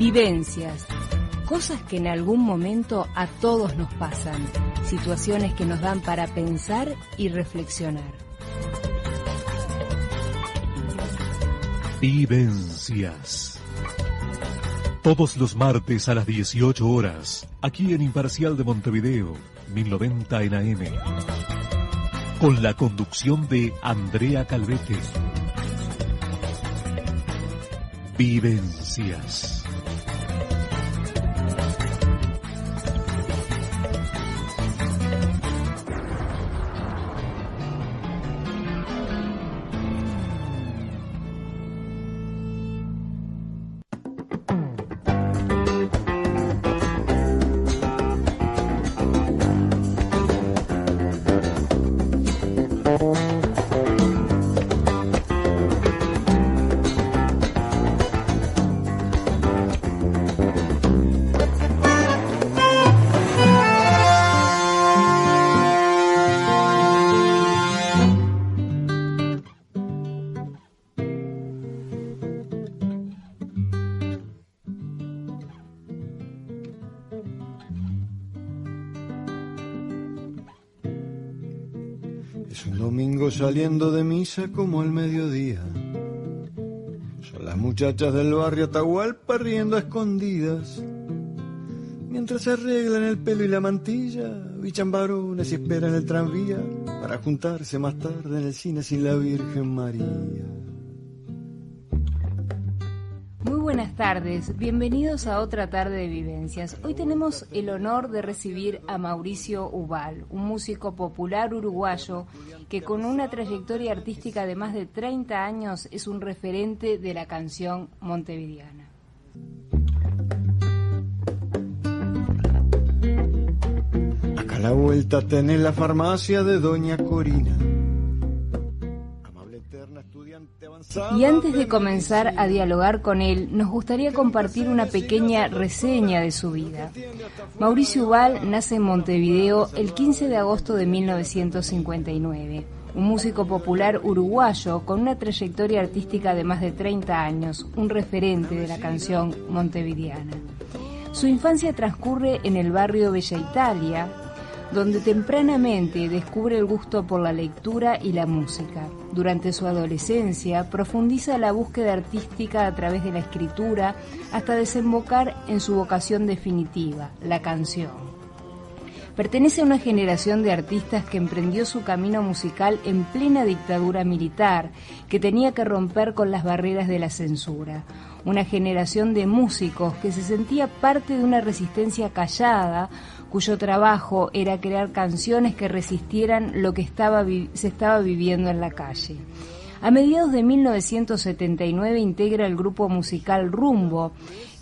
Vivencias, cosas que en algún momento a todos nos pasan, situaciones que nos dan para pensar y reflexionar. Vivencias. Todos los martes a las 18 horas, aquí en Imparcial de Montevideo, 1090 en AM. Con la conducción de Andrea Calvete. Vivencias. Es un domingo saliendo de misa como al mediodía. Son las muchachas del barrio Atahualpa riendo a escondidas. Mientras se arreglan el pelo y la mantilla, bichan varones y esperan el tranvía para juntarse más tarde en el cine sin la Virgen María. Muy buenas tardes, bienvenidos a otra tarde de vivencias. Hoy tenemos el honor de recibir a Mauricio Ubal, un músico popular uruguayo que con una trayectoria artística de más de 30 años es un referente de la canción montevideana. Acá a la vuelta tenés la farmacia de Doña Corina. Y antes de comenzar a dialogar con él, nos gustaría compartir una pequeña reseña de su vida. Mauricio Ubal nace en Montevideo el 15 de agosto de 1959. Un músico popular uruguayo con una trayectoria artística de más de 30 años, un referente de la canción montevideana. Su infancia transcurre en el barrio Bella Italia, donde tempranamente descubre el gusto por la lectura y la música. Durante su adolescencia profundiza la búsqueda artística a través de la escritura hasta desembocar en su vocación definitiva, la canción. Pertenece a una generación de artistas que emprendió su camino musical en plena dictadura militar, que tenía que romper con las barreras de la censura. Una generación de músicos que se sentía parte de una resistencia callada, cuyo trabajo era crear canciones que resistieran lo que se estaba viviendo en la calle. A mediados de 1979 integra el grupo musical Rumbo,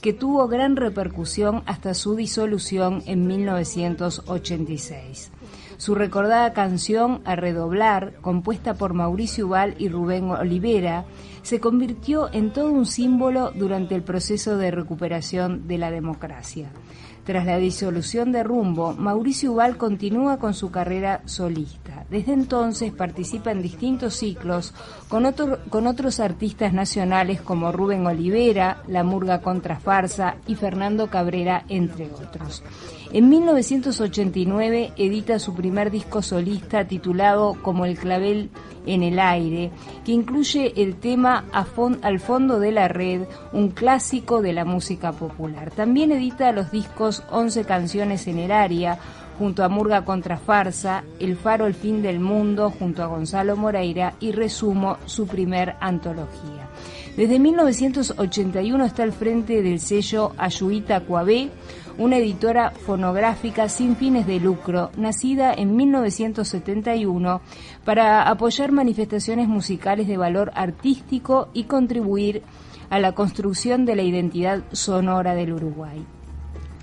que tuvo gran repercusión hasta su disolución en 1986. Su recordada canción A Redoblar, compuesta por Mauricio Ubal y Rubén Olivera, se convirtió en todo un símbolo durante el proceso de recuperación de la democracia. Tras la disolución de Rumbo, Mauricio Ubal continúa con su carrera solista. Desde entonces participa en distintos ciclos con otros artistas nacionales como Rubén Olivera, La Murga Contrafarsa y Fernando Cabrera, entre otros. En 1989 edita su primer disco solista titulado Como el clavel en el aire, que incluye el tema Al fondo de la red, un clásico de la música popular. También edita los discos 11 canciones en el área, junto a Murga Contrafarsa, El faro el fin del mundo, junto a Gonzalo Moreira, y Resumo, su primer antología. Desde 1981 está al frente del sello Ayuita Coabé, una editora fonográfica sin fines de lucro, nacida en 1971 para apoyar manifestaciones musicales de valor artístico y contribuir a la construcción de la identidad sonora del Uruguay.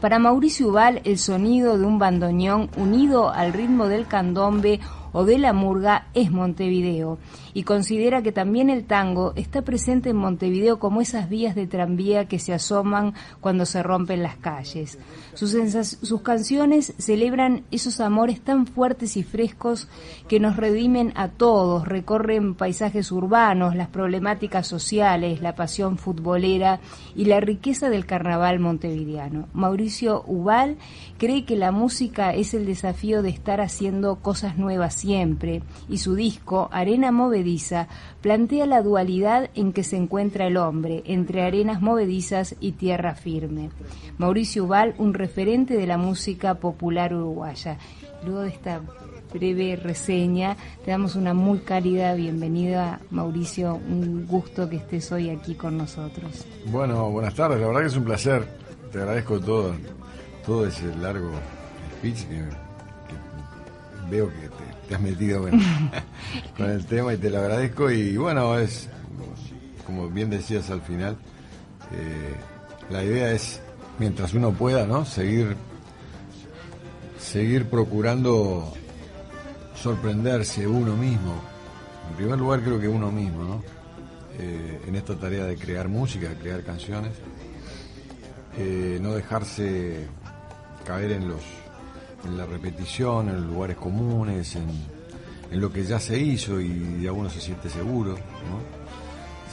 Para Mauricio Ubal, el sonido de un bandoneón unido al ritmo del candombe o de la murga es Montevideo, y considera que también el tango está presente en Montevideo como esas vías de tranvía que se asoman cuando se rompen las calles. Sus canciones celebran esos amores tan fuertes y frescos que nos redimen a todos, recorren paisajes urbanos, las problemáticas sociales, la pasión futbolera y la riqueza del carnaval montevideano. Mauricio Ubal cree que la música es el desafío de estar haciendo cosas nuevas siempre, y su disco, Arena Movediza, plantea la dualidad en que se encuentra el hombre, entre arenas movedizas y tierra firme. Mauricio Ubal, un referente de la música popular uruguaya. Luego de esta breve reseña, te damos una muy cálida bienvenida, Mauricio. Un gusto que estés hoy aquí con nosotros. Bueno, buenas tardes, la verdad que es un placer. Te agradezco todo ese largo speech que veo que te has metido con el tema, y te lo agradezco. Y bueno, es como bien decías al final, la idea es, mientras uno pueda, ¿no?, seguir procurando sorprenderse uno mismo. En primer lugar, creo que uno mismo, ¿no?, en esta tarea de crear música, de crear canciones, no dejarse caer en la repetición, en los lugares comunes, en lo que ya se hizo y uno se siente seguro, ¿no?,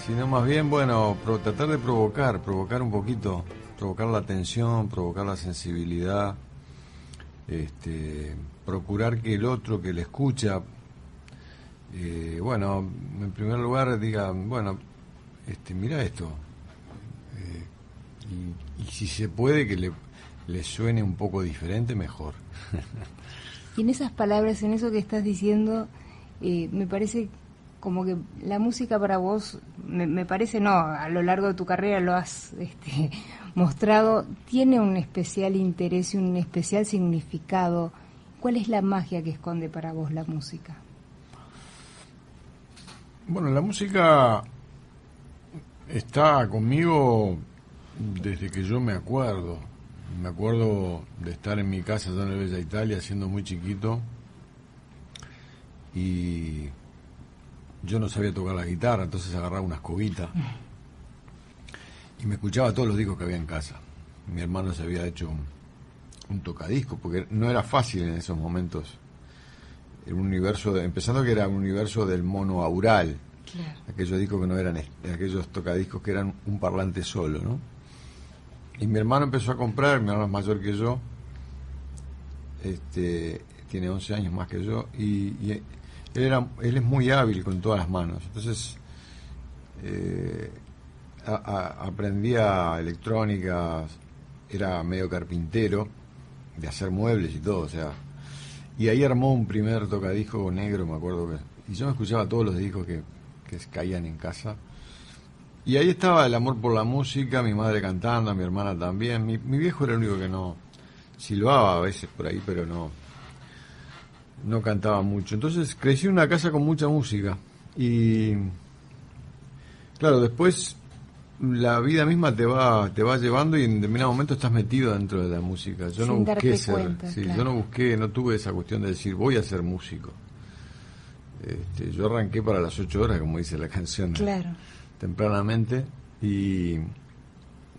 sino más bien, bueno, tratar de provocar un poquito, provocar la atención, provocar la sensibilidad, procurar que el otro que le escucha, bueno, en primer lugar diga, bueno, mira esto, y si se puede que le suene un poco diferente, mejor. Y en esas palabras, en eso que estás diciendo, me parece como que la música para vos, me parece, no, a lo largo de tu carrera lo has mostrado, tiene un especial interés y un especial significado. ¿Cuál es la magia que esconde para vos la música? Bueno, la música está conmigo desde que yo me acuerdo. Me acuerdo de estar en mi casa allá en la Bella Italia, siendo muy chiquito, y yo no sabía tocar la guitarra, entonces agarraba una escobita y me escuchaba todos los discos que había en casa. Mi hermano se había hecho un tocadiscos, porque no era fácil en esos momentos. Era un universo, empezando que era un universo del mono aural, claro. Aquellos discos que no eran, aquellos tocadiscos que eran un parlante solo, ¿no? Y mi hermano empezó a comprar, mi hermano es mayor que yo, tiene 11 años más que yo, y él es muy hábil con todas las manos. Entonces aprendía electrónica, era medio carpintero, de hacer muebles y todo, o sea, y ahí armó un primer tocadisco negro, me acuerdo y yo me escuchaba todos los discos que caían en casa, y ahí estaba el amor por la música, mi madre cantando, mi hermana también, mi viejo era el único que no silbaba a veces por ahí, pero no cantaba mucho. Entonces crecí en una casa con mucha música, y claro, después la vida misma te va llevando, y en determinado momento estás metido dentro de la música. Yo no busqué ser, cuenta, sí, claro. No tuve esa cuestión de decir voy a ser músico. Yo arranqué para las 8 horas, como dice la canción, claro, tempranamente,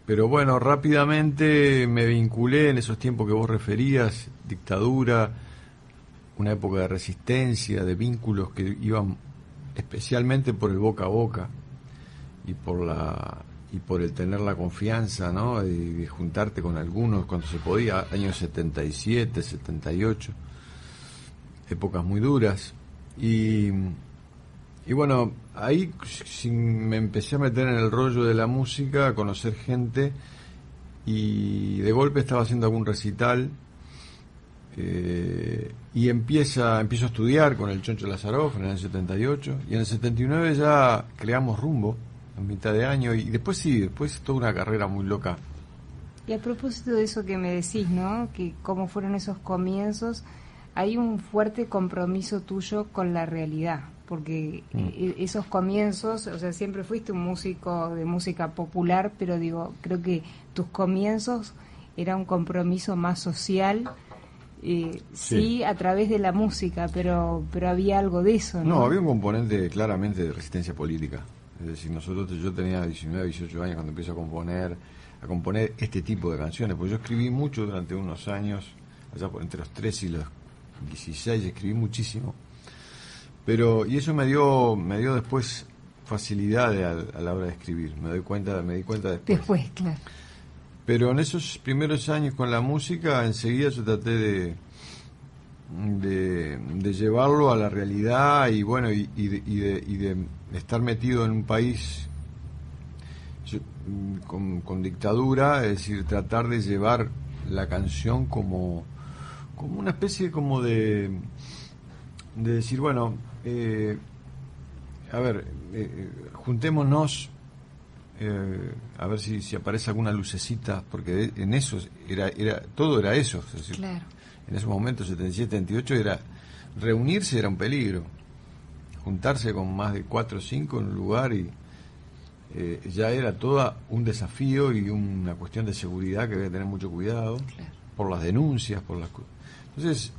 pero bueno, rápidamente me vinculé en esos tiempos que vos referías, dictadura, una época de resistencia, de vínculos que iban especialmente por el boca a boca y por el tener la confianza, ¿no?, de juntarte con algunos cuando se podía, años 77, 78, épocas muy duras, y bueno, ahí me empecé a meter en el rollo de la música, a conocer gente, y de golpe estaba haciendo algún recital, y empiezo a estudiar con el Choncho Lazaroff en el 78, y en el 79 ya creamos Rumbo, en mitad de año, y después toda una carrera muy loca. Y a propósito de eso que me decís, ¿no?, que cómo fueron esos comienzos, hay un fuerte compromiso tuyo con la realidad, porque esos comienzos, o sea, siempre fuiste un músico de música popular, pero digo, creo que tus comienzos era un compromiso más social, sí, a través de la música, pero había algo de eso, ¿no? No, había un componente claramente de resistencia política. Es decir, yo tenía 19, 18 años cuando empiezo a componer este tipo de canciones, porque yo escribí mucho durante unos años, allá entre los 13 y los 16 escribí muchísimo, y eso me dio después facilidad a la hora de escribir, me di cuenta después. Después, claro. Pero en esos primeros años con la música, enseguida yo traté de llevarlo a la realidad y bueno, y de estar metido en un país con dictadura, es decir, tratar de llevar la canción como una especie como de decir, bueno, juntémonos, a ver si aparece alguna lucecita, porque en eso todo era eso, es decir, claro. En esos momentos, 77, 78, reunirse era un peligro, juntarse con más de 4 o 5 en un lugar y ya era todo un desafío y una cuestión de seguridad que había que tener mucho cuidado, claro, por las denuncias, entonces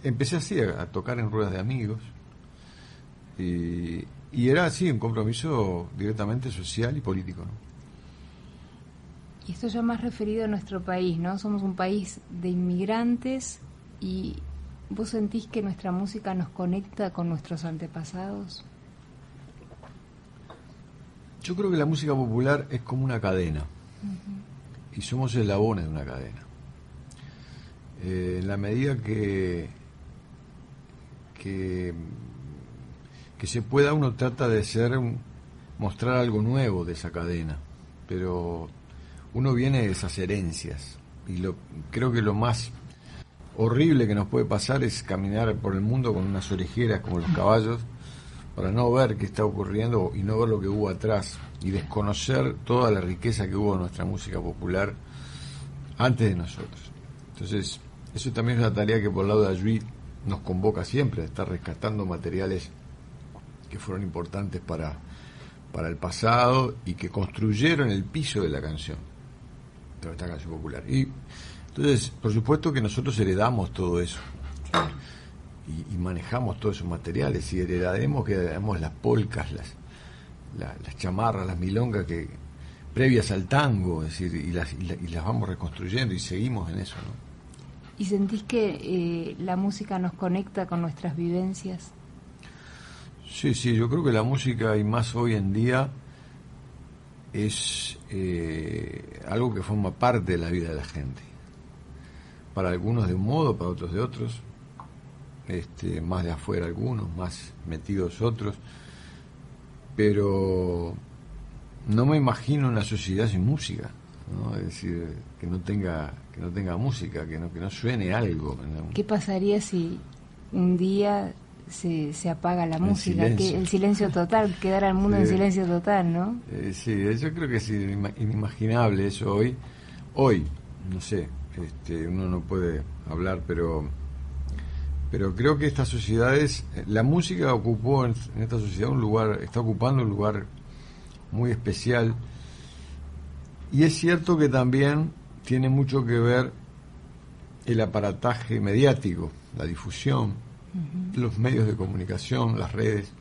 empecé así a tocar en ruedas de amigos y era así un compromiso directamente social y político, ¿no? Y esto ya más referido a nuestro país, ¿no? Somos un país de inmigrantes y ¿vos sentís que nuestra música nos conecta con nuestros antepasados? Yo creo que la música popular es como una cadena, uh-huh, y somos eslabones de una cadena. En la medida que se pueda, uno trata de mostrar algo nuevo de esa cadena, pero uno viene de esas herencias y creo que lo más horrible que nos puede pasar es caminar por el mundo con unas orejeras como los caballos para no ver qué está ocurriendo y no ver lo que hubo atrás y desconocer toda la riqueza que hubo en nuestra música popular antes de nosotros. Entonces, eso también es una tarea que por el lado de Ayuí nos convoca siempre, a estar rescatando materiales que fueron importantes para el pasado y que construyeron el piso de la canción, de esta canción popular. Y entonces, por supuesto que nosotros heredamos todo eso, claro, y manejamos todos esos materiales y heredamos las polcas, las chamarras, las milongas que previas al tango, es decir, y las vamos reconstruyendo y seguimos en eso, ¿no? ¿Y sentís que la música nos conecta con nuestras vivencias? Sí, yo creo que la música, y más hoy en día, es algo que forma parte de la vida de la gente. Para algunos de un modo, para otros de otros, más de afuera algunos, más metidos otros, pero no me imagino una sociedad sin música, ¿no? Es decir, que no tenga música, que no suene algo. ¿Qué pasaría si un día se apaga la música? El silencio total, quedara el mundo en silencio total, ¿no? Sí, yo creo que es inimaginable eso hoy, no sé, uno no puede hablar, pero creo que estas sociedades, la música ocupó en esta sociedad está ocupando un lugar muy especial, y es cierto que también tiene mucho que ver el aparataje mediático, la difusión, uh-huh, los medios de comunicación, las redes,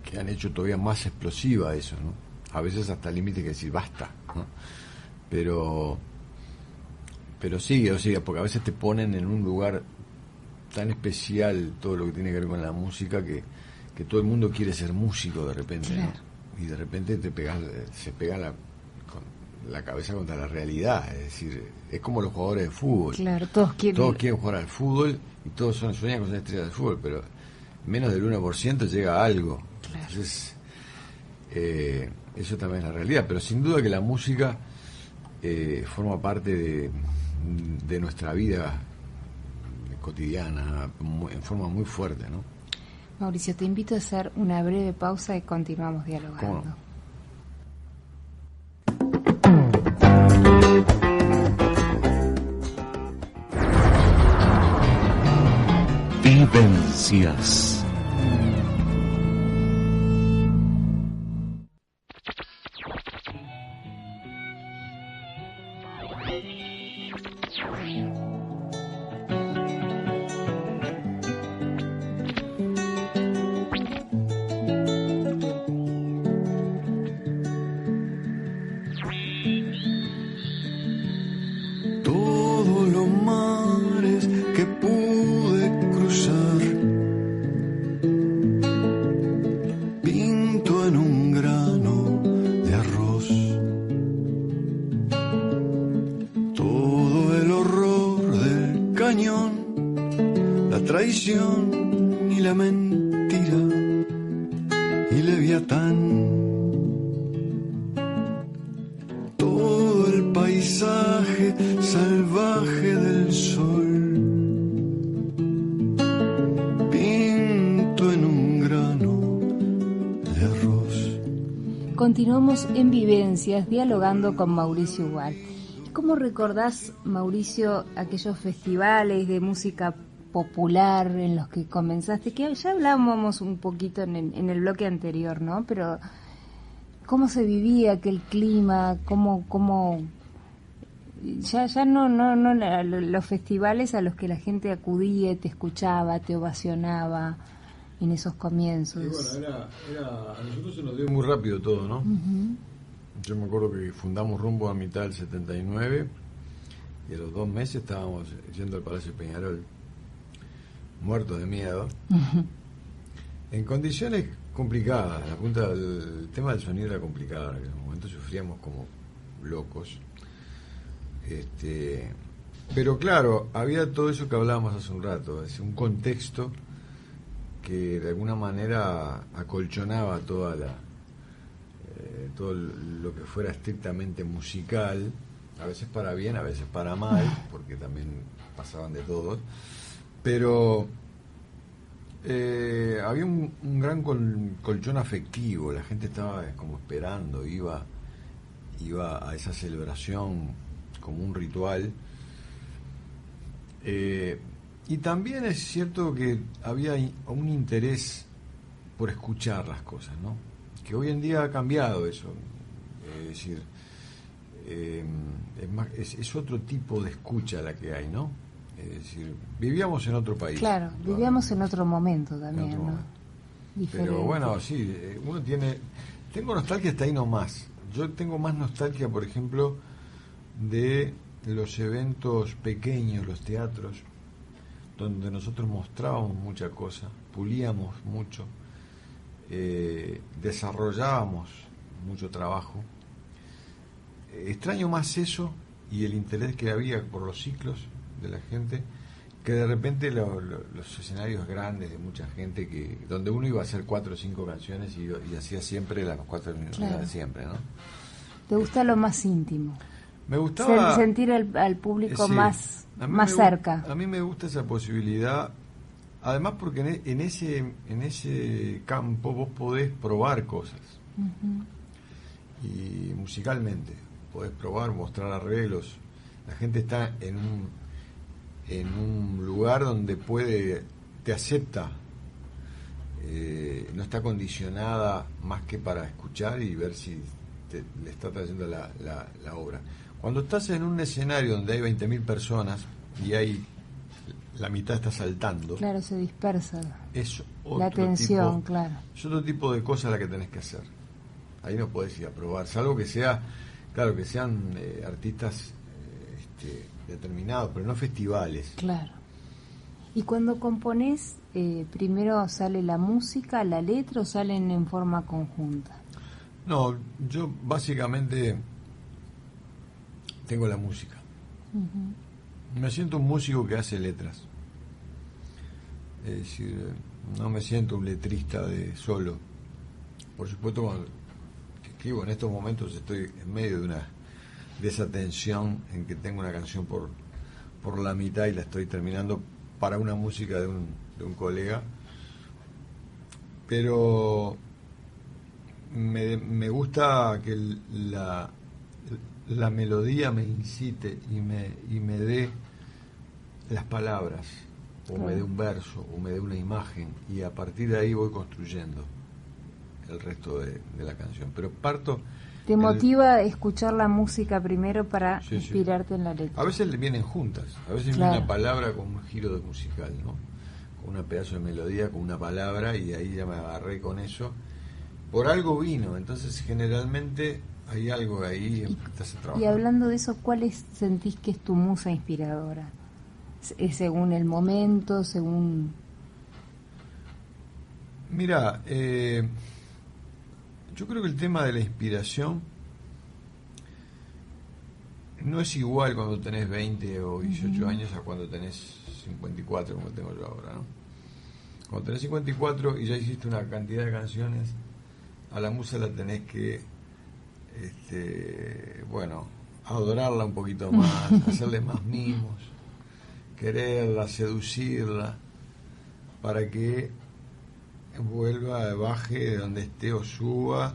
que han hecho todavía más explosiva eso, ¿no? A veces hasta el límite que decir basta, ¿no? Pero sigue, porque a veces te ponen en un lugar tan especial todo lo que tiene que ver con la música que todo el mundo quiere ser músico de repente, claro, ¿no? Y de repente se pega con la cabeza contra la realidad, es decir, es como los jugadores de fútbol. Claro, todos quieren jugar al fútbol y todos sueñan con ser estrellas del fútbol, pero menos del 1% llega a algo. Claro. Entonces, eso también es la realidad, pero sin duda que la música forma parte de nuestra vida cotidiana en forma muy fuerte, ¿no? Mauricio, te invito a hacer una breve pausa y continuamos dialogando. ¿Cómo no? Vivencias. traición y la mentira y Leviatán. Todo el paisaje salvaje del sol pinto en un grano de arroz. Continuamos en Vivencias dialogando con Mauricio Ubal. ¿Cómo recordás, Mauricio, aquellos festivales de música popular en los que comenzaste? Que ya hablábamos un poquito en el bloque anterior, ¿no? Pero ¿cómo se vivía aquel clima? ¿Cómo ya no los festivales a los que la gente acudía, te escuchaba, te ovacionaba en esos comienzos? Y bueno, a nosotros se nos dio muy rápido todo, ¿no? Uh-huh. Yo me acuerdo que fundamos Rumbo a mitad del 79 y a los 2 meses estábamos yendo al Palacio Peñarol, muertos de miedo, Uh-huh. en condiciones complicadas. El tema del sonido era complicado, en aquel momento sufríamos como locos. Pero claro, había todo eso que hablábamos hace un rato, es un contexto que de alguna manera acolchonaba todo lo que fuera estrictamente musical, a veces para bien, a veces para mal, porque también pasaban de todo, pero había un gran colchón afectivo, la gente estaba como esperando, iba a esa celebración como un ritual, y también es cierto que había un interés por escuchar las cosas, ¿no? Que hoy en día ha cambiado eso, es decir, es otro tipo de escucha la que hay, ¿no? Es decir, vivíamos en otro país. Claro, vivíamos en otro momento también, otro ¿no? momento. Diferente. Pero bueno, sí, tengo nostalgia hasta ahí nomás. Yo tengo más nostalgia, por ejemplo, de los eventos pequeños, los teatros, donde nosotros mostrábamos mucha cosa, pulíamos mucho, desarrollábamos mucho trabajo. Extraño más eso y el interés que había por los ciclos de la gente, que de repente los escenarios grandes de mucha gente, donde uno iba a hacer 4 o 5 canciones y hacía siempre las 4 minutos de siempre, ¿no? ¿Te gusta lo más íntimo? Me gustaba sentir al público sí, más cerca. A mí me gusta esa posibilidad, además porque en ese campo vos podés probar cosas. Uh-huh. Y musicalmente podés probar, mostrar arreglos. La gente está en un lugar donde te acepta, no está condicionada más que para escuchar y ver si le está trayendo la obra. Cuando estás en un escenario donde hay 20.000 personas y la mitad está saltando, claro, se dispersa es otro la atención, tipo, claro. Es otro tipo de cosas la que tenés que hacer. Ahí no podés ir a probar, salvo que sean artistas determinados, pero no festivales. Claro. Y cuando componés, primero sale la música, la letra, o salen en forma conjunta. No, yo básicamente tengo la música. Uh-huh. Me siento un músico que hace letras. Es decir, no me siento un letrista de solo. Por supuesto, cuando escribo en estos momentos estoy en medio de esa tensión en que tengo una canción por la mitad y la estoy terminando para una música de un colega. Pero me gusta que la melodía me incite y me dé las palabras, o me dé un verso, o me dé una imagen, y a partir de ahí voy construyendo el resto de la canción. Pero parto... ¿Te motiva escuchar la música primero para inspirarte en la letra? A veces vienen juntas, a veces viene una palabra con un giro de musical, ¿no? Con un pedazo de melodía, con una palabra, y ahí ya me agarré con eso. Por algo vino, entonces generalmente hay algo ahí en que estás trabajando. Y hablando de eso, ¿cuál sentís que es tu musa inspiradora? ¿Es según el momento, según...? Mira, yo creo que el tema de la inspiración no es igual cuando tenés 20 o 18 años a cuando tenés 54 como tengo yo ahora, ¿no? Cuando tenés 54 y ya hiciste una cantidad de canciones, a la musa la tenés que, adorarla un poquito más, hacerle más mimos, quererla, seducirla, para que vuelva, baje de donde esté o suba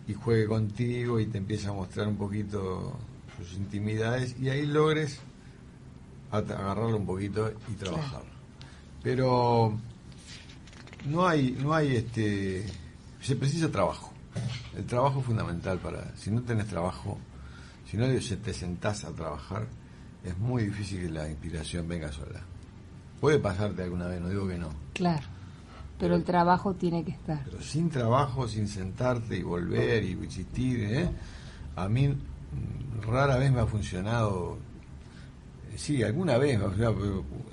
y juegue contigo y te empiece a mostrar un poquito sus intimidades y ahí logres agarrarlo un poquito y trabajarlo. Claro. Pero no hay se precisa trabajo. El trabajo es fundamental si no tenés trabajo, si no te sentás a trabajar, es muy difícil que la inspiración venga sola. Puede pasarte alguna vez, no digo que no. Claro, pero el trabajo tiene que estar. Pero sin trabajo, sin sentarte y volver y insistir, a mí rara vez me ha funcionado. Sí, alguna vez,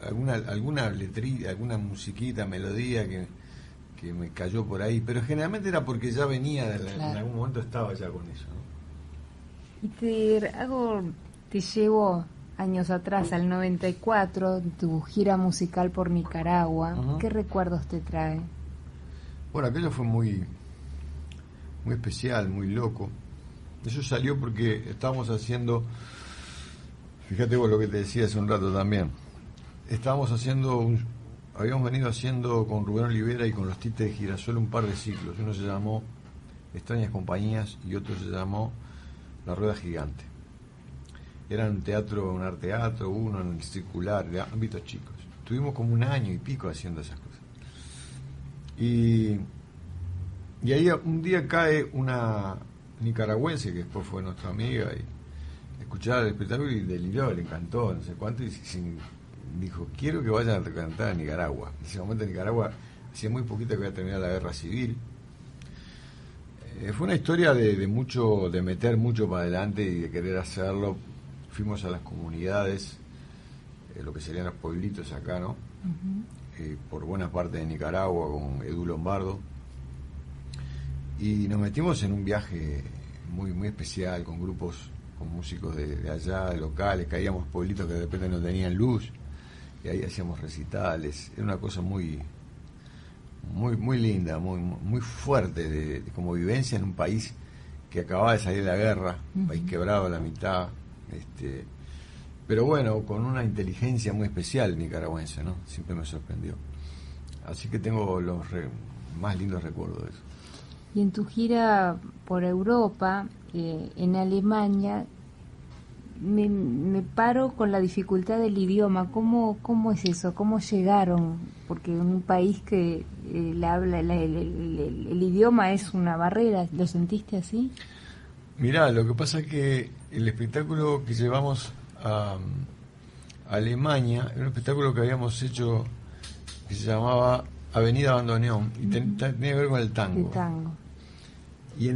alguna letrilla, alguna musiquita, melodía que me cayó por ahí, pero generalmente era porque ya venía, claro. En algún momento estaba ya con eso, ¿no? Y te llevo años atrás, al 94, tu gira musical por Nicaragua. Uh-huh. ¿Qué recuerdos te trae? Bueno, aquello fue muy especial, muy loco. Eso salió porque estábamos haciendo, fíjate vos lo que te decía hace un rato también, habíamos venido haciendo con Rubén Olivera y con los Títeres de Girasol un par de ciclos. Uno se llamó Extrañas Compañías y otro se llamó La Rueda Gigante. Eran un arteatro, uno en el circular, de ámbitos chicos. Estuvimos como 1 año y pico haciendo esas cosas. Y ahí un día cae una nicaragüense que después fue nuestra amiga y escuchaba el espectáculo y deliró, le encantó, no sé cuánto, y dijo, quiero que vayan a cantar a Nicaragua. En ese momento en Nicaragua hacía muy poquito que había terminado la guerra civil. Fue una historia de meter mucho para adelante y de querer hacerlo. Fuimos a las comunidades, lo que serían los pueblitos acá, ¿no? Uh-huh. Por buena parte de Nicaragua, con Edu Lombardo. Y nos metimos en un viaje muy, muy especial, con grupos, con músicos de allá, de locales, caíamos pueblitos que de repente no tenían luz, y ahí hacíamos recitales. Era una cosa muy, muy, muy linda, muy, muy fuerte, como vivencia en un país que acababa de salir de la guerra, un país quebrado a la mitad. Pero bueno, con una inteligencia muy especial nicaragüense, ¿no? Siempre me sorprendió. Así que tengo los más lindos recuerdos de eso. Y en tu gira por Europa, en Alemania, me paro con la dificultad del idioma. ¿Cómo es eso? ¿Cómo llegaron? Porque en un país que el idioma es una barrera. ¿Lo sentiste así? Mirá, lo que pasa es que el espectáculo que llevamos a Alemania era un espectáculo que habíamos hecho que se llamaba Avenida Bandoneón y tenía que ver con el tango. El tango. Y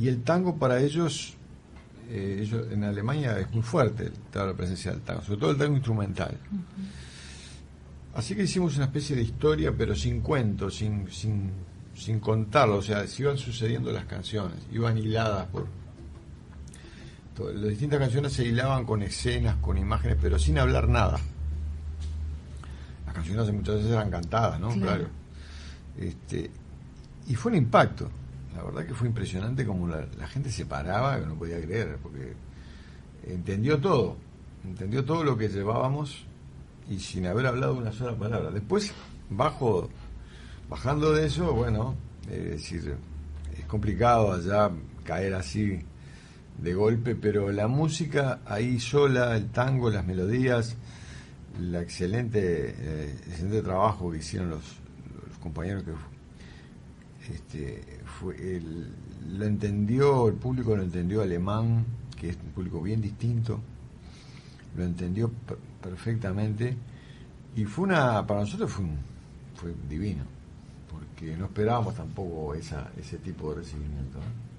el tango para ellos en Alemania es muy fuerte, la presencia del tango, sobre todo el tango instrumental. Uh-huh. Así que hicimos una especie de historia, pero sin cuentos, sin contarlo, o sea, se iban sucediendo las canciones, iban hiladas las distintas canciones se hilaban con escenas, con imágenes, pero sin hablar nada. Las canciones muchas veces eran cantadas, ¿no? Claro. Y fue un impacto. La verdad que fue impresionante como la gente se paraba, que no podía creer, porque entendió todo lo que llevábamos y sin haber hablado una sola palabra. Después, bajando de eso, bueno, es complicado allá caer así de golpe, pero la música ahí sola, el tango, las melodías, el excelente trabajo que hicieron los compañeros lo entendió, el público lo entendió alemán, que es un público bien distinto, lo entendió perfectamente y para nosotros fue divino, porque no esperábamos tampoco ese tipo de recibimiento, ¿no?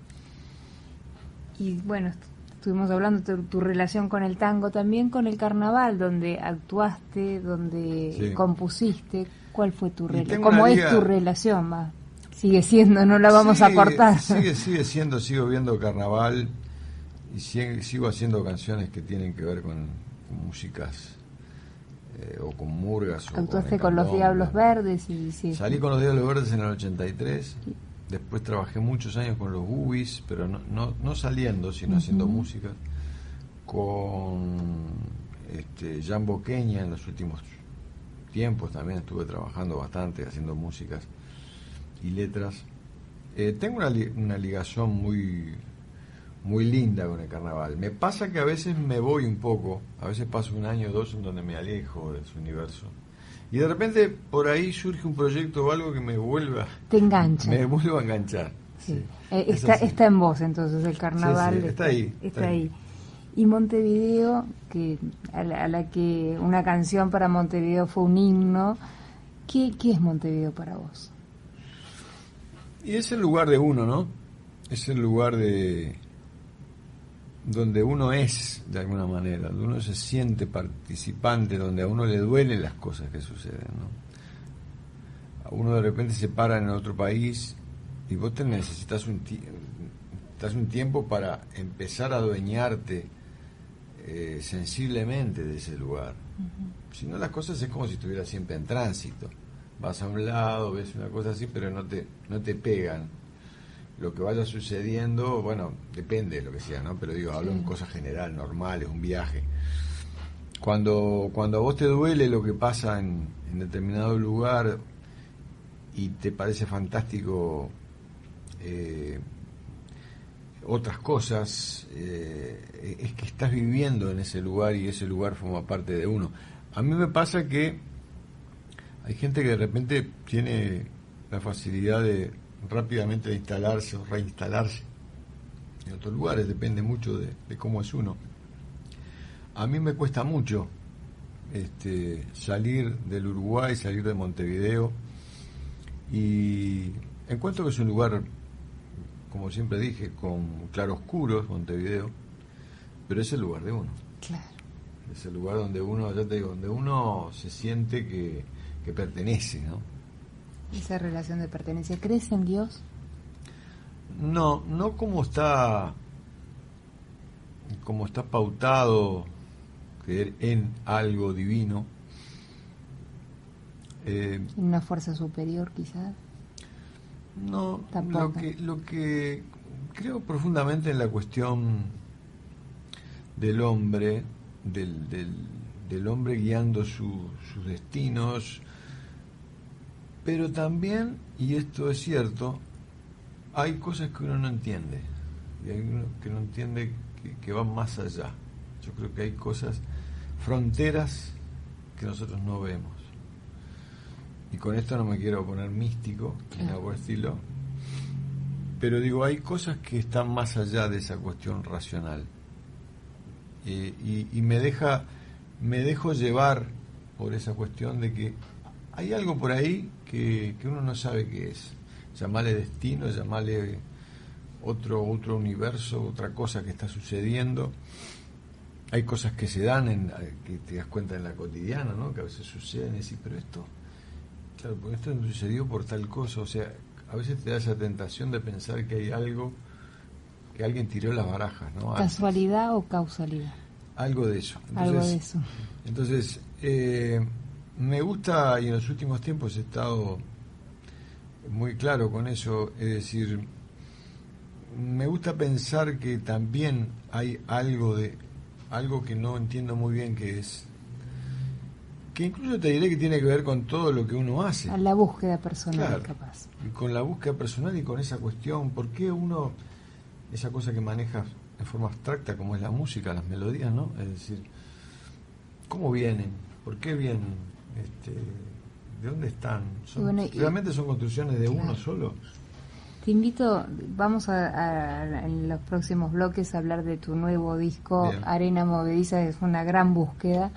Y bueno, estuvimos hablando de tu relación con el tango, también con el carnaval, donde actuaste, donde compusiste. ¿Cuál fue tu relación? ¿Cómo es tu relación? Sigue siendo, no la vamos a cortar. Sigue siendo, sigo viendo carnaval y sigo haciendo canciones que tienen que ver con con músicas o con murgas. Actuaste con los Diablos Verdes y sí. Salí con los Diablos Verdes en el 83. Después trabajé muchos años con los Bubis, pero no saliendo, sino haciendo música. Con Jan Boqueña en los últimos tiempos también estuve trabajando bastante, haciendo músicas y letras. Tengo una ligación muy linda con el carnaval. Me pasa que a veces me voy un poco, a veces paso un año o dos en donde me alejo de su universo. Y de repente por ahí surge un proyecto o algo que me vuelva... Te engancha. Me vuelvo a enganchar. Sí. Está en vos entonces el carnaval. Sí, está ahí. Está ahí. Y Montevideo, que a la que una canción para Montevideo fue un himno. ¿Qué es Montevideo para vos? Y es el lugar de uno, ¿no? Es el lugar donde uno es, de alguna manera, donde uno se siente participante, donde a uno le duelen las cosas que suceden, ¿no? A uno de repente se para en otro país y vos necesitas un tiempo para empezar a adueñarte sensiblemente de ese lugar. Si no, las cosas es como si estuvieras siempre en tránsito. Vas a un lado, ves una cosa así, pero no te pegan. Lo que vaya sucediendo, bueno, depende de lo que sea, ¿no? Pero digo, hablo en cosas generales, normales, un viaje. Cuando a vos te duele lo que pasa en determinado lugar y te parece fantástico otras cosas, es que estás viviendo en ese lugar y ese lugar forma parte de uno. A mí me pasa que hay gente que de repente tiene la facilidad de rápidamente instalarse o reinstalarse en otros lugares, depende mucho de cómo es uno. A mí me cuesta mucho salir del Uruguay, salir de Montevideo, y encuentro que es un lugar, como siempre dije, con claroscuros, Montevideo, pero es el lugar de uno. Claro. Es el lugar donde uno, ya te digo, donde uno se siente que pertenece, ¿no? Esa relación de pertenencia. ¿Crees en Dios? No como está pautado creer en algo divino. ¿En una fuerza superior, quizás? No, tampoco. Lo que creo profundamente en la cuestión del hombre, del hombre guiando sus destinos, pero también, y esto es cierto, hay cosas que uno no entiende, y hay uno que no entiende que van más allá. Yo creo que hay cosas, fronteras que nosotros no vemos. Y con esto no me quiero poner místico, ni nada por el estilo, pero digo, hay cosas que están más allá de esa cuestión racional. Y me dejo llevar por esa cuestión de que hay algo por ahí que uno no sabe qué es. Llamarle destino, llamarle otro universo, otra cosa que está sucediendo. Hay cosas que se dan, que te das cuenta en la cotidiana, ¿no? Que a veces suceden y decís, pero esto, claro, porque esto no sucedió por tal cosa. O sea, a veces te da esa tentación de pensar que hay algo, que alguien tiró las barajas, ¿no? ¿Casualidad o causalidad? Algo de eso. Algo de eso. Entonces, me gusta, y en los últimos tiempos he estado muy claro con eso, es decir, me gusta pensar que también hay algo que no entiendo muy bien qué es, que incluso te diré que tiene que ver con todo lo que uno hace. A la búsqueda personal, claro, capaz. Y con la búsqueda personal y con esa cuestión, ¿por qué uno, esa cosa que maneja de forma abstracta como es la música, las melodías, ¿no? Es decir, ¿cómo vienen? ¿Por qué vienen? ¿De dónde están? ¿Realmente son construcciones de uno solo? Te invito, vamos a en los próximos bloques a hablar de tu nuevo disco. Bien. Arena Movediza, es una gran búsqueda,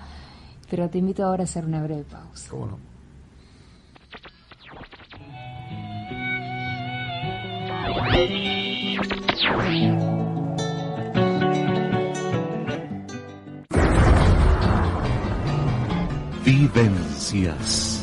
pero te invito ahora a hacer una breve pausa. ¿Cómo no? Vivencias.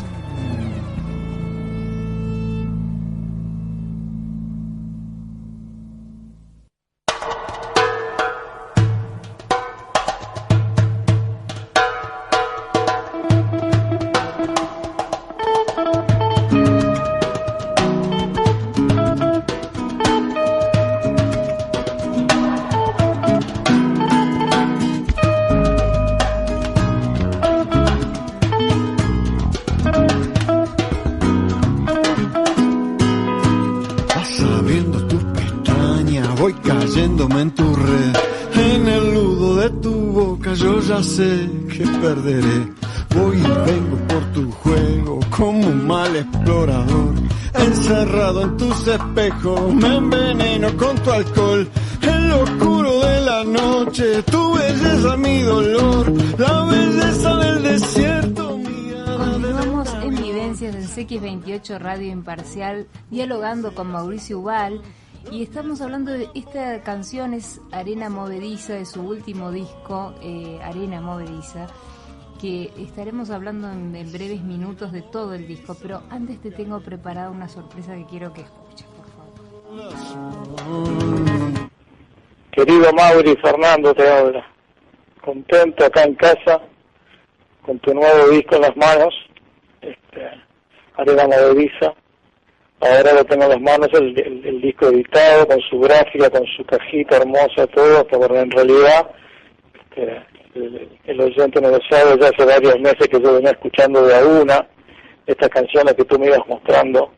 sé que perderé. Voy y vengo por tu juego como un mal explorador. Encerrado en tus espejos me enveneno con tu alcohol. En lo oscuro de la noche, tu belleza, mi dolor, la belleza del desierto. Continuamos en Vivencias en CX28 Radio Imparcial, dialogando con Mauricio Ubal, y estamos hablando de esta canción, es Arena Movediza, de su último disco, Arena Movediza, que estaremos hablando en breves minutos de todo el disco, pero antes te tengo preparada una sorpresa que quiero que escuches, por favor. Querido Mauri, Fernando te habla. Contento acá en casa, con tu nuevo disco en las manos, Arena Movediza. Ahora lo tengo en las manos, el disco editado, con su gráfica, con su cajita hermosa, todo, pero en realidad el oyente no lo sabe, ya hace varios meses que yo venía escuchando de a una estas canciones que tú me ibas mostrando,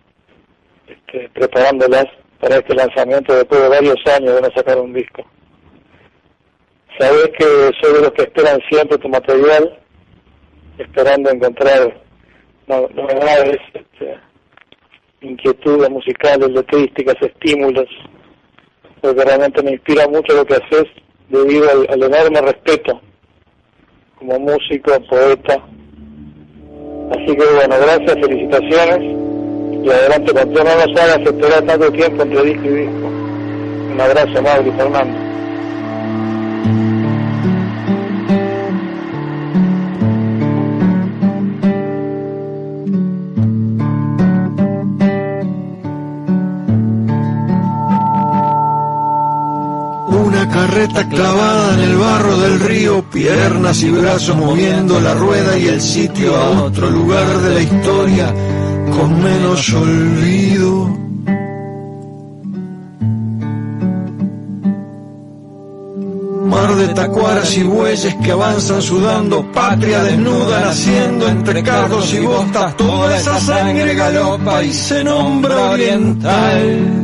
preparándolas para este lanzamiento después de varios años de no sacar un disco. Sabes que soy de los que esperan siempre tu material, esperando encontrar novedades, inquietudes musicales, letrísticas, estímulos, porque realmente me inspira mucho lo que haces debido al enorme respeto como músico, poeta. Así que bueno, gracias, felicitaciones y adelante con todo, no nos hagas esperar tanto tiempo entre disco y disco. Un abrazo, Mauri, Fernando. Carreta clavada en el barro del río, piernas y brazos moviendo la rueda y el sitio a otro lugar de la historia con menos olvido. Mar de tacuaras y bueyes que avanzan sudando, patria desnuda naciendo entre cardos y bostas, toda esa sangre galopa y se nombra oriental.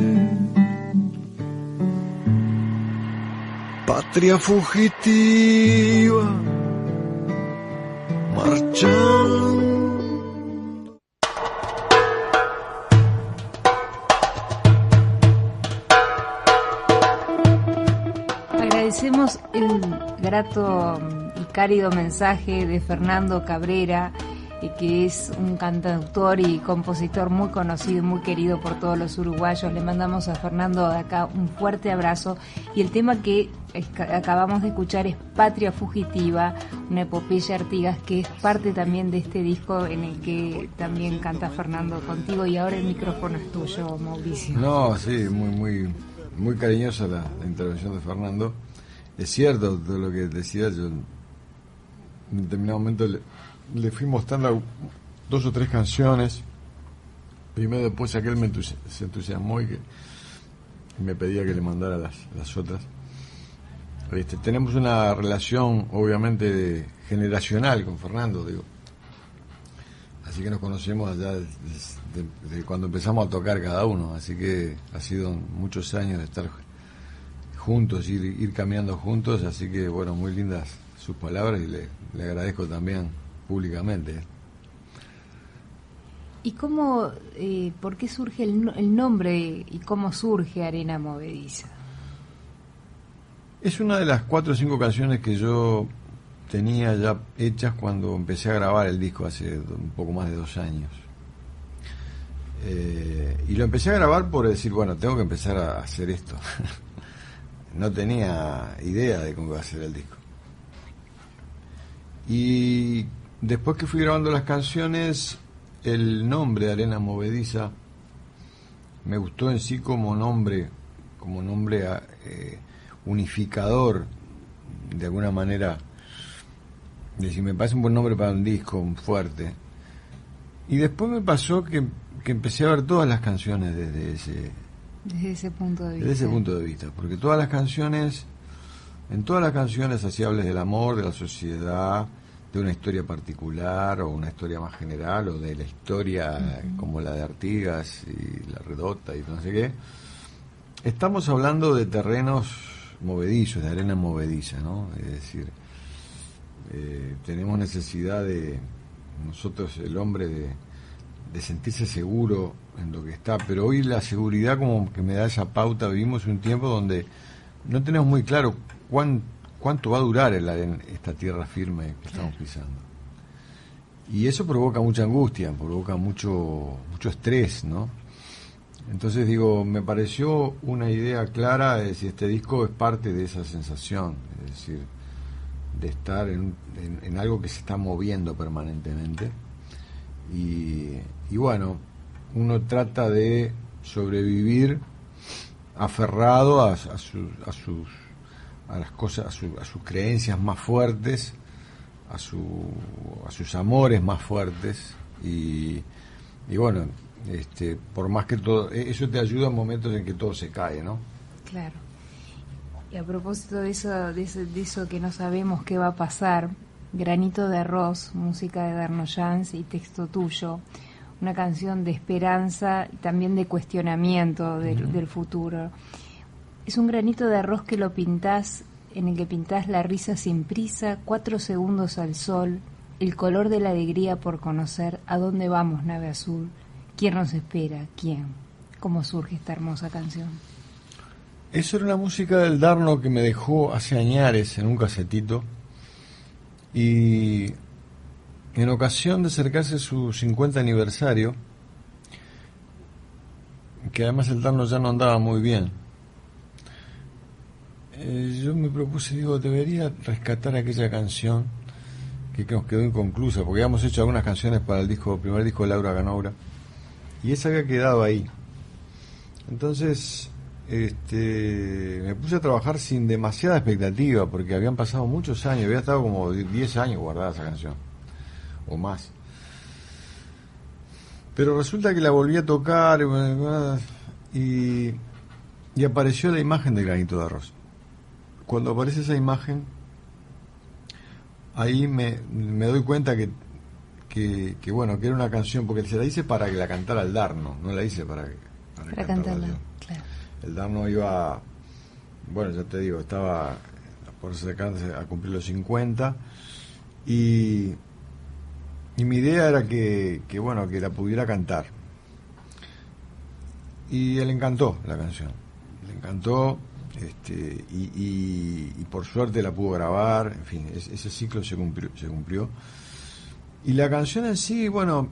Patria fugitiva, marchando. Agradecemos el grato y cálido mensaje de Fernando Cabrera, que es un cantautor y compositor muy conocido y muy querido por todos los uruguayos. Le mandamos a Fernando de acá un fuerte abrazo, y el tema que acabamos de escuchar es Patria Fugitiva, una epopeya Artigas que es parte también de este disco en el que también canta Fernando contigo, y ahora el micrófono es tuyo, Mauricio. No, sí, muy cariñosa la intervención de Fernando. Es cierto todo lo que decía, yo en determinado momento le fui mostrando 2 o 3 canciones. Primero, después aquel se entusiasmó y que me pedía que le mandara las otras. Tenemos una relación obviamente generacional con Fernando, digo. Así que nos conocemos allá desde cuando empezamos a tocar cada uno, así que ha sido muchos años de estar juntos, ir caminando juntos, así que bueno, muy lindas sus palabras y le agradezco también públicamente. ¿Y cómo, por qué surge el nombre y cómo surge Arena Movediza? Es una de las 4 o 5 canciones que yo tenía ya hechas cuando empecé a grabar el disco hace un poco más de 2 años. Y lo empecé a grabar por decir, bueno, tengo que empezar a hacer esto. No tenía idea de cómo iba a ser el disco. Y después que fui grabando las canciones, el nombre de Arena Movediza me gustó en sí como nombre unificador, de alguna manera. Es decir, me parece un buen nombre para un disco fuerte. Y después me pasó que empecé a ver todas las canciones desde ese punto de vista, porque en todas las canciones así hables del amor, de la sociedad, de una historia particular o una historia más general, o de la historia como la de Artigas y La Redota y no sé qué, estamos hablando de terrenos movedizos, de arena movediza, ¿no? Es decir, tenemos necesidad de nosotros, el hombre, de sentirse seguro en lo que está, pero hoy la seguridad como que me da esa pauta. Vivimos un tiempo donde no tenemos muy claro cuánto va a durar en esta tierra firme que estamos pisando, y eso provoca mucha angustia, provoca mucho estrés, ¿no? Entonces digo, me pareció una idea clara de si este disco es parte de esa sensación, es decir, de estar en algo que se está moviendo permanentemente, y bueno, uno trata de sobrevivir aferrado a las cosas, a sus creencias más fuertes, a sus amores más fuertes, y bueno, por más que todo eso te ayuda en momentos en que todo se cae, ¿no? Claro. Y a propósito de eso que no sabemos qué va a pasar, Granito de Arroz, música de Darno Jans y texto tuyo, una canción de esperanza y también de cuestionamiento del futuro. Es un granito de arroz que lo pintás, en el que pintás la risa sin prisa, 4 segundos al sol, el color de la alegría por conocer, a dónde vamos, nave azul, quién nos espera, quién. ¿Cómo surge esta hermosa canción? Eso era una música del Darno que me dejó hace añares en un casetito, y en ocasión de acercarse su 50 aniversario, que además el Darno ya no andaba muy bien, yo me propuse, digo, debería rescatar aquella canción que nos quedó inconclusa, porque habíamos hecho algunas canciones para el primer disco de Laura Ganoura, y esa había quedado ahí. Entonces me puse a trabajar sin demasiada expectativa, porque habían pasado muchos años, había estado como 10 años guardada esa canción, o más. Pero resulta que la volví a tocar, y apareció la imagen de Granito de Arroz. Cuando aparece esa imagen, ahí me doy cuenta que bueno, que era una canción, porque se la hice para que la cantara el Darno, no la hice para cantarla yo. Claro. El Darno iba, bueno, ya te digo, estaba por acercarse a cumplir los 50, y mi idea era que bueno, que la pudiera cantar, y le encantó la canción, le encantó, y por suerte la pudo grabar, en fin, ese ciclo se cumplió. Y la canción en sí, bueno,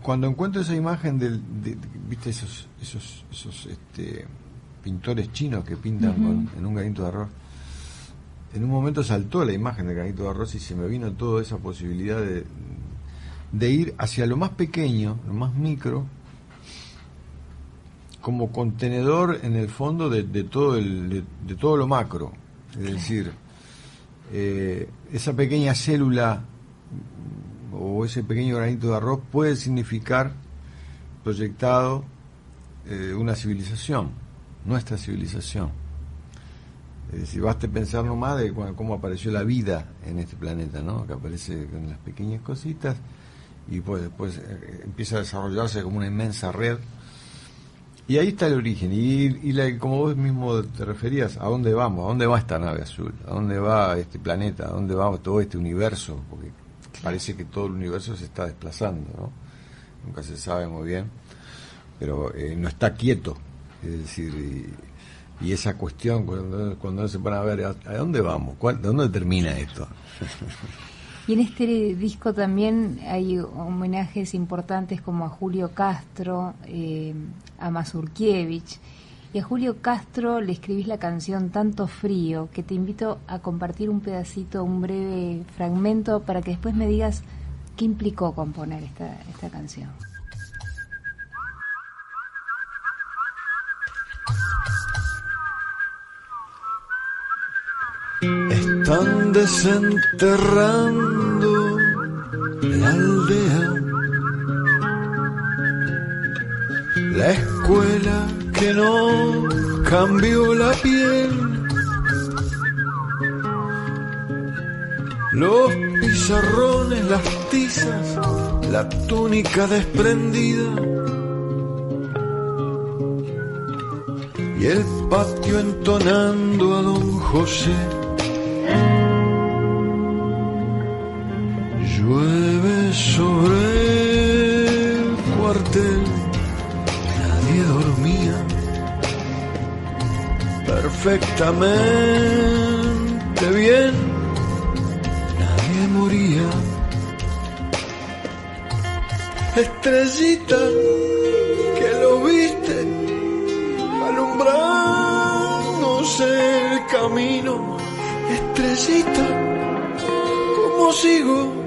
cuando encuentro esa imagen viste esos pintores chinos que pintan en un granito de arroz, en un momento saltó la imagen del granito de arroz y se me vino toda esa posibilidad de ir hacia lo más pequeño, lo más micro, como contenedor en el fondo de todo lo macro. Es decir, esa pequeña célula o ese pequeño granito de arroz puede significar proyectado una civilización, nuestra civilización. Es decir, basta pensar nomás de cómo apareció la vida en este planeta, ¿no? Que aparece con las pequeñas cositas y pues después empieza a desarrollarse como una inmensa red. Y ahí está el origen, y como vos mismo te referías, ¿a dónde vamos? ¿A dónde va esta nave azul? ¿A dónde va este planeta? ¿A dónde va todo este universo? Porque parece que todo el universo se está desplazando, ¿no? Nunca se sabe muy bien, pero no está quieto. Es decir, y esa cuestión, cuando uno se pone a ver, ¿a dónde vamos? ¿De dónde termina esto? Y en este disco también hay homenajes importantes como a Julio Castro, a Mazurkiewicz. Y a Julio Castro le escribís la canción Tanto Frío, que te invito a compartir un pedacito, un breve fragmento, para que después me digas qué implicó componer esta canción. Están desenterrando la aldea, la escuela que no cambió la piel, los pizarrones, las tizas, la túnica desprendida y el patio entonando a don José. Llueve sobre el cuartel, nadie dormía, perfectamente bien, nadie moría. Estrellita que lo viste alumbrándose el camino, estrellita, ¿cómo sigo?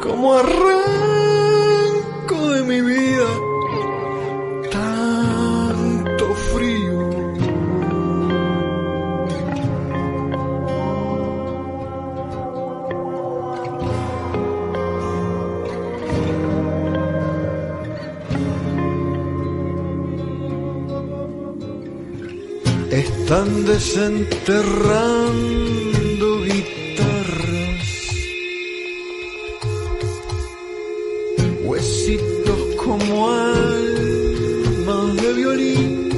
¿Cómo arranco de mi vida tanto frío? Están desenterrando guitarras, huesitos como almas de violín,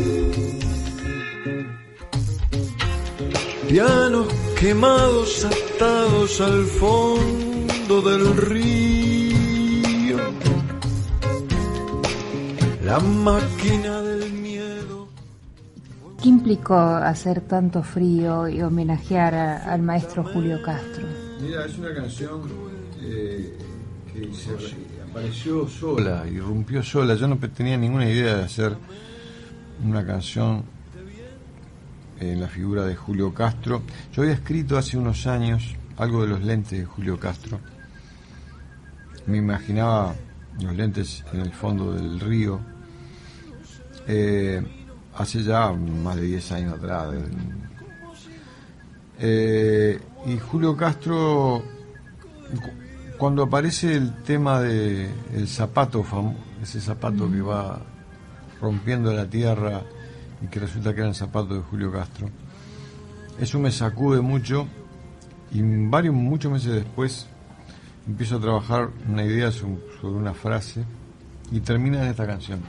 pianos quemados atados al fondo del río, la máquina del miedo. ¿Qué implicó hacer tanto frío y homenajear al maestro Julio Castro? Mira, es una canción que apareció sola, irrumpió sola. Yo no tenía ninguna idea de hacer una canción en la figura de Julio Castro. Yo había escrito hace unos años algo de los lentes de Julio Castro. Me imaginaba los lentes en el fondo del río. Hace ya más de 10 años atrás. Y Julio Castro, cuando aparece el tema de el zapato, ese zapato que va rompiendo la tierra y que resulta que era el zapato de Julio Castro, eso me sacude mucho, y muchos meses después empiezo a trabajar una idea sobre una frase y termina en esta canción.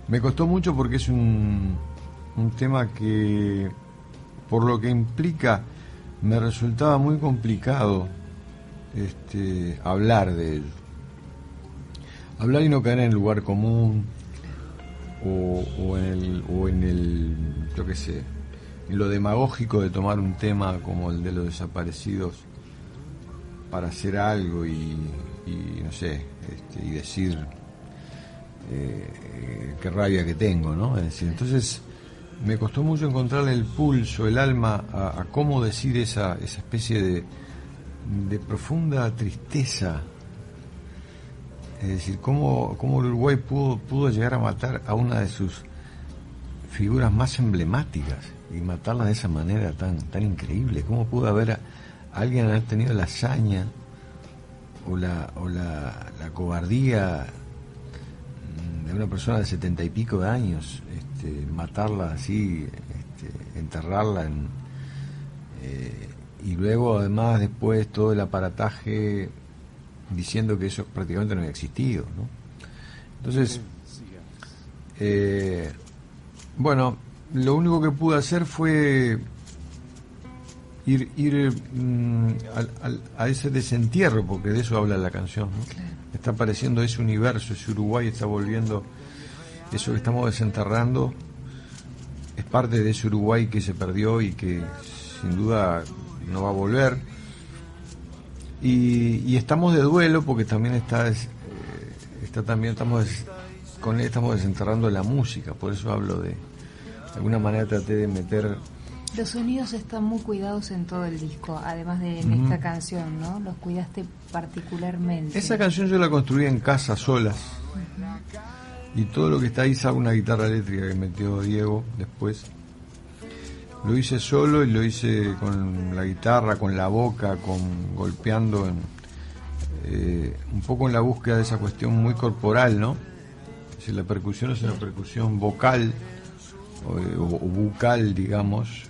Me costó mucho porque es un tema que, por lo que implica, me resultaba muy complicado hablar de él. Hablar y no caer en el lugar común o en el, yo qué sé, en lo demagógico de tomar un tema como el de los desaparecidos para hacer algo y no sé, y decir qué rabia que tengo, ¿no? Es decir, entonces me costó mucho encontrarle el pulso, el alma a cómo decir esa especie de profunda tristeza. Es decir, cómo el Uruguay pudo llegar a matar a una de sus figuras más emblemáticas y matarla de esa manera tan increíble. Cómo pudo haber alguien haber tenido la hazaña o la cobardía de una persona de 70 y pico de años, matarla así, enterrarla y luego además después todo el aparataje diciendo que eso prácticamente no había existido, ¿no? Entonces, bueno, lo único que pude hacer fue ir a ese desentierro, porque de eso habla la canción, ¿no? Claro. Está apareciendo ese universo, ese Uruguay está volviendo, eso que estamos desenterrando es parte de ese Uruguay que se perdió y que sin duda no va a volver. Y estamos de duelo porque también estamos desenterrando la música, por eso hablo de alguna manera traté de meter. Los sonidos están muy cuidados en todo el disco, además de en esta canción, ¿no? Los cuidaste particularmente. Esa canción yo la construí en casa, solas. Y todo lo que está ahí, sabe una guitarra eléctrica que metió Diego después. Lo hice solo y lo hice con la guitarra, con la boca, golpeando un poco en la búsqueda de esa cuestión muy corporal, ¿no? Si la percusión es una percusión vocal o bucal, digamos,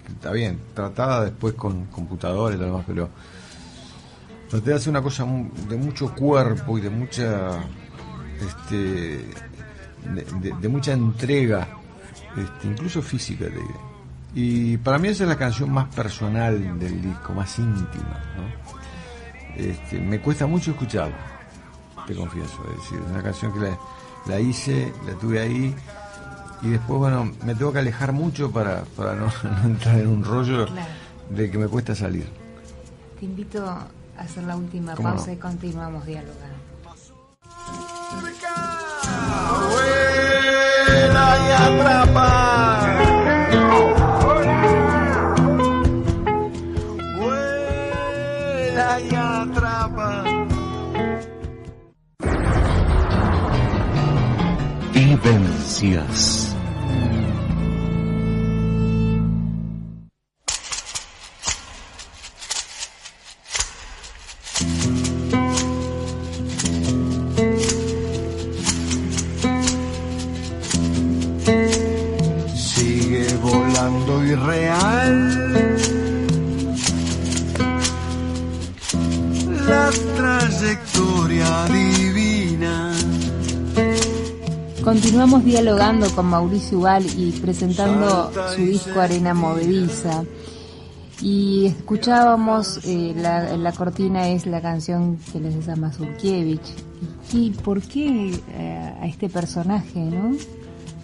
está bien, tratada después con computadores y demás, pero traté de hacer una cosa de mucho cuerpo y de mucha de mucha entrega, incluso física, te diré. Y para mí esa es la canción más personal del disco, más íntima, ¿no? me cuesta mucho escucharla, te confieso. Es decir, es una canción que la hice, la tuve ahí, y después, bueno, me tengo que alejar mucho para no entrar en un rollo de que me cuesta salir. Te invito a hacer la última pausa y continuamos dialogando. Vuela y atrapa. Vuela y atrapa. Vivencias. Sigue volando irreal la trayectoria divina. Continuamos dialogando con Mauricio Ubal y presentando su disco Arena Movediza. Y escuchábamos, la cortina es la canción que les hace a Mazurkiewicz. ¿Y por qué a este personaje, no?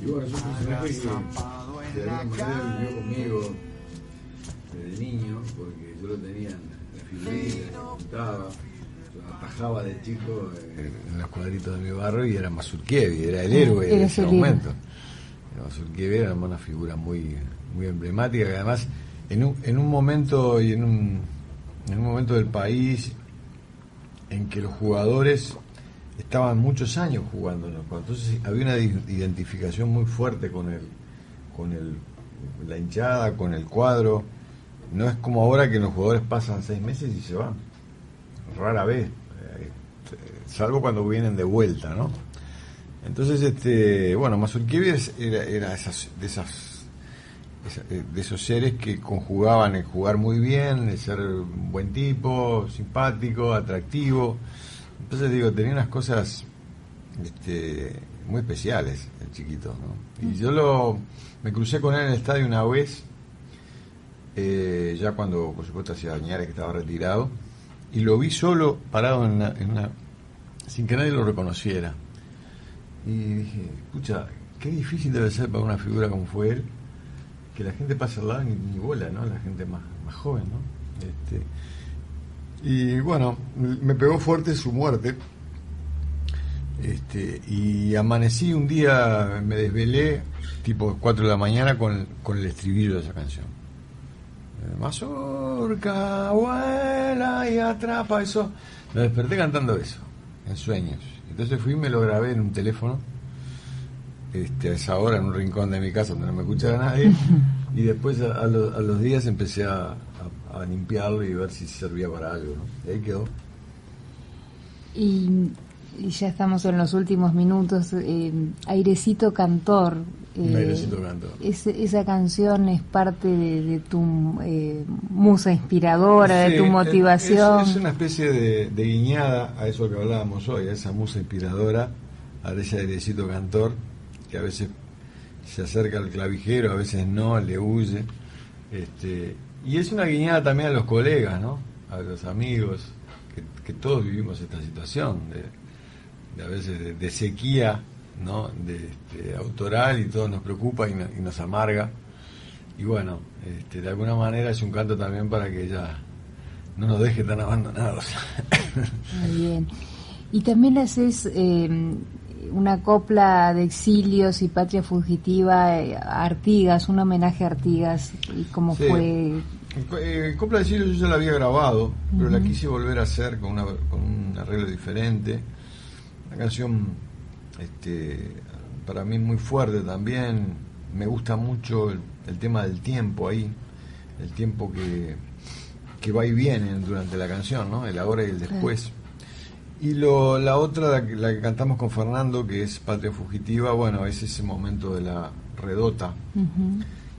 Y bueno, es un personaje que de alguna manera vivió conmigo desde niño, porque yo lo tenía en la figurita, lo pintaba, lo atajaba de chico en los cuadritos de mi barrio, y era Mazurkiewicz, era el héroe de ese momento. Mazurkiewicz era una figura muy emblemática, que además en un momento y en un momento del país en que los jugadores estaban muchos años jugando, entonces había una identificación muy fuerte con la hinchada, con el cuadro. No es como ahora que los jugadores pasan 6 meses y se van, rara vez, salvo cuando vienen de vuelta, ¿no? Entonces, bueno, Mazurkiewicz era de esos seres que conjugaban el jugar muy bien, el ser un buen tipo, simpático, atractivo. Entonces digo, tenía unas cosas muy especiales el chiquito, ¿no? Y yo me crucé con él en el estadio una vez, ya cuando por supuesto hacía Añares, que estaba retirado, y lo vi solo parado sin que nadie lo reconociera, y dije, escucha, qué difícil debe ser para una figura como fue él, que la gente pasa al lado y ni bola, ¿no? La gente más joven, ¿no? Y bueno, me pegó fuerte su muerte, y amanecí un día, me desvelé tipo 4 de la mañana con el estribillo de esa canción. Mazurka, vuela y atrapa, eso. Me desperté cantando eso, en sueños. Entonces fui y me lo grabé en un teléfono, a esa hora, en un rincón de mi casa donde no me escuchaba nadie, y después a los días empecé a limpiarlo y ver si servía para algo, ¿no? Y ahí quedó. Y ya estamos en los últimos minutos. Airecito Cantor. Airecito Cantor. Esa canción es parte de tu musa inspiradora, sí, de tu motivación. Es una especie de guiñada a eso que hablábamos hoy, a esa musa inspiradora, a ese Airecito Cantor, que a veces se acerca al clavijero, a veces no, le huye. Y es una guiñada también a los colegas, ¿no? A los amigos, que todos vivimos esta situación de a veces de sequía, ¿no? De autoral, y todo nos preocupa y nos amarga. Y bueno, de alguna manera es un canto también para que ella no nos deje tan abandonados. Muy bien. Y también haces una copla de exilios y patria fugitiva a Artigas, un homenaje a Artigas. ¿Y cómo fue? Copla de exilios yo ya la había grabado, pero la quise volver a hacer con un arreglo diferente. Una canción para mí muy fuerte también. Me gusta mucho el tema del tiempo ahí, el tiempo que va y viene durante la canción, ¿no? El ahora y el después. Y la otra, la que cantamos con Fernando, que es Patria Fugitiva, bueno, es ese momento de la redota,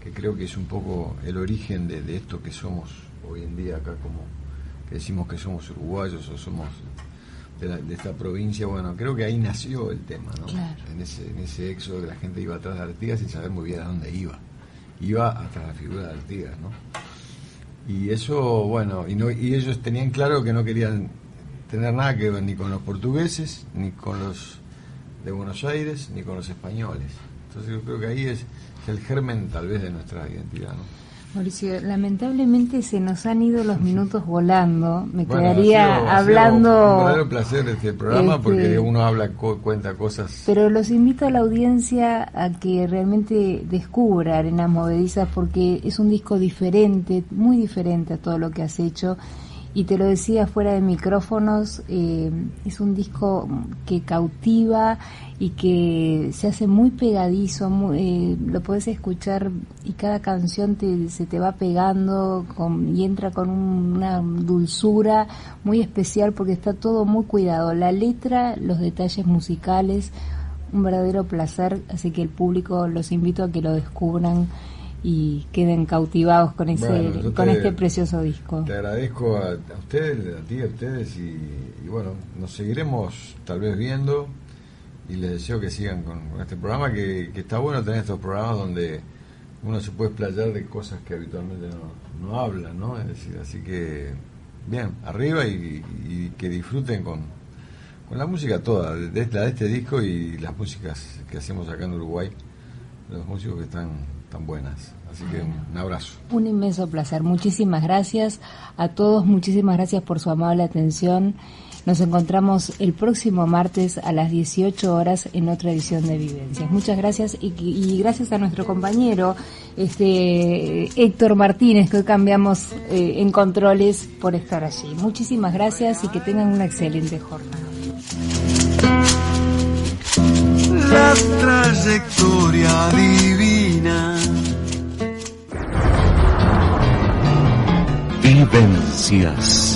que creo que es un poco el origen de esto que somos hoy en día acá, como que decimos que somos uruguayos o somos de esta provincia. Bueno, creo que ahí nació el tema, ¿no? Claro. En ese éxodo, que la gente iba atrás de Artigas sin saber muy bien a dónde iba. Iba hasta la figura de Artigas, ¿no? Y eso, bueno, y ellos tenían claro que no querían tener nada que ver ni con los portugueses, ni con los de Buenos Aires, ni con los españoles. Entonces yo creo que ahí es el germen tal vez de nuestra identidad, ¿no? Mauricio, lamentablemente se nos han ido los minutos volando. Me quedaría hablando. Ha sido un verdadero placer este programa porque uno habla, cuenta cosas. Pero los invito a la audiencia a que realmente descubra Arenas Movedizas, porque es un disco diferente, muy diferente a todo lo que has hecho. Y te lo decía fuera de micrófonos, es un disco que cautiva y que se hace muy pegadizo, lo puedes escuchar y cada canción se te va pegando y entra con una dulzura muy especial porque está todo muy cuidado, la letra, los detalles musicales, un verdadero placer, así que el público los invito a que lo descubran y queden cautivados con este precioso disco. Te agradezco a ustedes, a ti, a ustedes y bueno, nos seguiremos tal vez viendo y les deseo que sigan con este programa, que está bueno tener estos programas donde uno se puede explayar de cosas que habitualmente no hablan, ¿no? Es decir, así que bien, arriba y que disfruten con la música toda, de este disco y las músicas que hacemos acá en Uruguay, los músicos que están tan buenas. Así que un abrazo. Un inmenso placer. Muchísimas gracias a todos. Muchísimas gracias por su amable atención. Nos encontramos el próximo martes a las 18 horas en otra edición de Vivencias. Muchas gracias y gracias a nuestro compañero Héctor Martínez, que hoy cambiamos en controles, por estar allí. Muchísimas gracias y que tengan una excelente jornada. La trayectoria divina. Vivencias.